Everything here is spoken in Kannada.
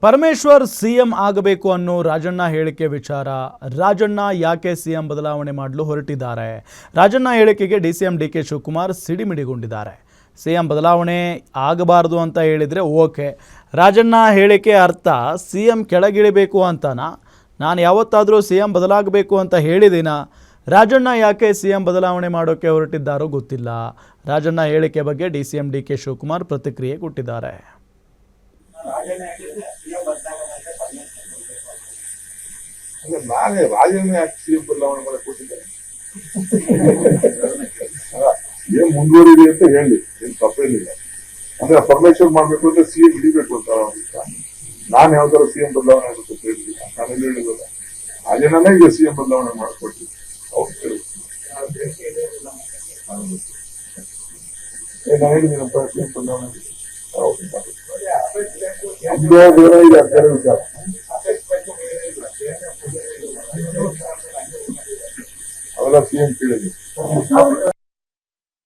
ಪರಮೇಶ್ವರ್ ಸಿಎಂ ಆಗಬೇಕು ಅನ್ನೋ ರಾಜಣ್ಣ ಹೇಳಿಕೆ ವಿಚಾರ. ರಾಜಣ್ಣ ಯಾಕೆ ಸಿಎಂ ಬದಲಾವಣೆ ಮಾಡಲು ಹೊರಟಿದ್ದಾರೆ? ರಾಜಣ್ಣ ಹೇಳಿಕೆಗೆ ಡಿಸಿಎಂ ಡಿಕೆ ಶಿವಕುಮಾರ್ ಸಿಡಿಮಿಡಿಗೊಂಡಿದ್ದಾರೆ. ಸಿಎಂ ಬದಲಾವಣೆ ಆಗಬಾರದು ಅಂತ ಹೇಳಿದರೆ ಓಕೆ, ರಾಜಣ್ಣ ಹೇಳಿಕೆ ಅರ್ಥ ಸಿಎಂ ಕೆಳಗಿಳಿಬೇಕು ಅಂತನಾ? ನಾನು ಯಾವತ್ತಾದರೂ ಸಿಎಂ ಬದಲಾಗಬೇಕು ಅಂತ ಹೇಳಿದಿನ? ರಾಜಣ್ಣ ಯಾಕೆ ಸಿಎಂ ಬದಲಾವಣೆ ಮಾಡೋಕ್ಕೆ ಹೊರಟಿದ್ದಾರೋ ಗೊತ್ತಿಲ್ಲ. ರಾಜಣ್ಣ ಹೇಳಿಕೆ ಬಗ್ಗೆ ಡಿಸಿಎಂ ಡಿಕೆ ಶಿವಕುಮಾರ್ ಪ್ರತಿಕ್ರಿಯೆ ಕೊಟ್ಟಿದ್ದಾರೆ. ನಾನೇ ರಾಜಣ್ಣ ಯಾಕೆ ಸಿಎಂ ಬದಲಾವಣೆ ಮಾಡಕ್ ಕೊಟ್ಟಿದ್ದೆ? ಏನ್ ಮುಂದುವರಿದೆ ಅಂತ ಹೇಳಿ, ಏನ್ ತಪ್ಪೇನಿಲ್ಲ. ಅಂದ್ರೆ ಪರಮೇಶ್ವರ್ ಮಾಡ್ಬೇಕು ಅಂದ್ರೆ ಸಿಎಂ ಹಿಡಿಬೇಕು ಅಂತ ನಾನ್ ಯಾವ ತರ ಸಿಎಂ ಬದಲಾವಣೆ ಆಗುತ್ತೆ ಅಂತ ಹೇಳಿಲ್ಲ. ನಾನೆಲ್ಲ ಹೇಳಿಲ್ಲ, ರಾಜಣ್ಣನೇ ಈಗ ಸಿಎಂ ಬದಲಾವಣೆ ಮಾಡ್ಕೊಟ್ಟಿದ್ದೆ. ನಾನು ಹೇಳಿದ್ದೀನಪ್ಪ ಸಿಎಂ ಬದಲಾವಣೆ ಬೇರೆ ಇದೆ ಬೇರೆ ವಿಚಾರ. ಅವೆಲ್ಲ ಸಿಎಂ ಕೇಳಿದ್ರು.